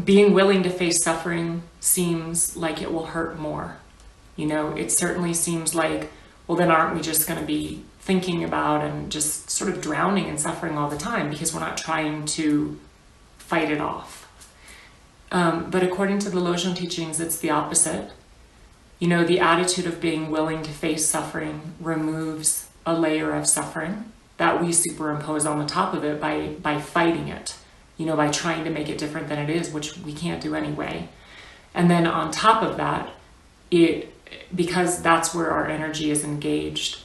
being willing to face suffering seems like it will hurt more. You know, it certainly seems like, well, then aren't we just going to be thinking about and just sort of drowning in suffering all the time because we're not trying to fight it off. But according to the Lojong teachings, it's the opposite. You know, the attitude of being willing to face suffering removes a layer of suffering that we superimpose on the top of it by fighting it, you know, by trying to make it different than it is, which we can't do anyway. And then on top of that, because that's where our energy is engaged,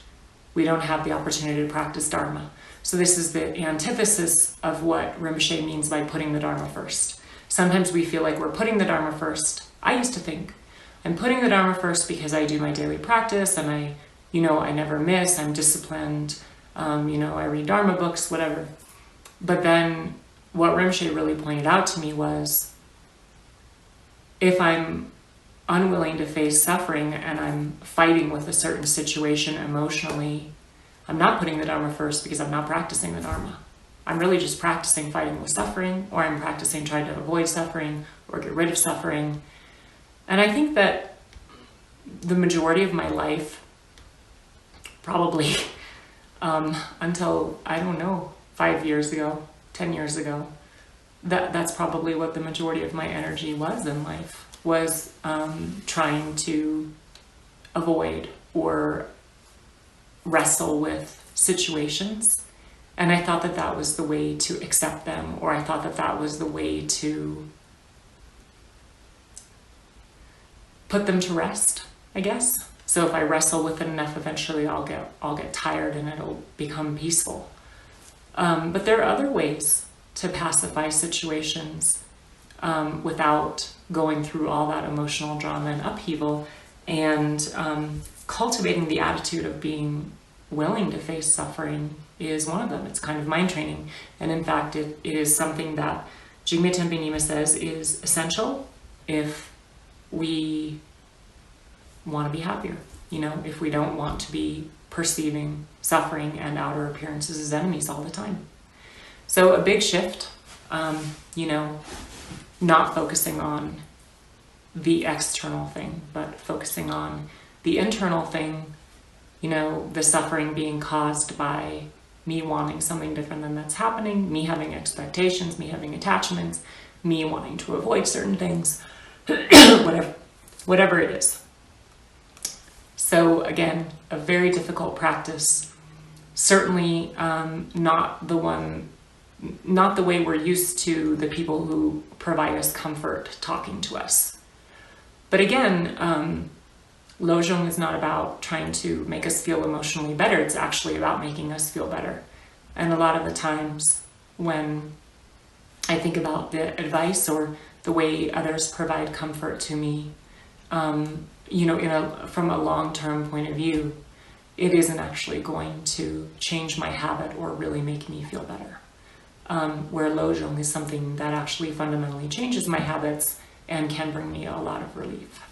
we don't have the opportunity to practice Dharma. So this is the antithesis of what Rinpoche means by putting the Dharma first. Sometimes we feel like we're putting the Dharma first. I used to think, I'm putting the Dharma first because I do my daily practice and I never miss, I'm disciplined, I read Dharma books, whatever. But then what Rinpoche really pointed out to me was, if I'm unwilling to face suffering and I'm fighting with a certain situation emotionally, I'm not putting the Dharma first because I'm not practicing the Dharma. I'm really just practicing fighting with suffering, or I'm practicing trying to avoid suffering or get rid of suffering. And I think that the majority of my life, probably until, 5 years ago, 10 years ago, that's probably what the majority of my energy was in life, was trying to avoid or wrestle with situations. And I thought that that was the way to accept them, or I thought that that was the way to put them to rest, I guess. So if I wrestle with it enough, eventually I'll get tired and it'll become peaceful. But there are other ways to pacify situations without going through all that emotional drama and upheaval, and cultivating the attitude of being willing to face suffering is one of them. It's kind of mind training. And in fact, it is something that Jigme Tempe Nima says is essential if we want to be happier. If we don't want to be perceiving suffering and outer appearances as enemies all the time. So a big shift, not focusing on the external thing, but focusing on the internal thing, the suffering being caused by me wanting something different than that's happening, me having expectations, me having attachments, me wanting to avoid certain things, whatever it is. So again, a very difficult practice, certainly not the way we're used to the people who provide us comfort talking to us. But again, Lojong is not about trying to make us feel emotionally better. It's actually about making us feel better. And a lot of the times when I think about the advice or the way others provide comfort to me, from a long-term point of view, it isn't actually going to change my habit or really make me feel better. Where Lojong is something that actually fundamentally changes my habits and can bring me a lot of relief.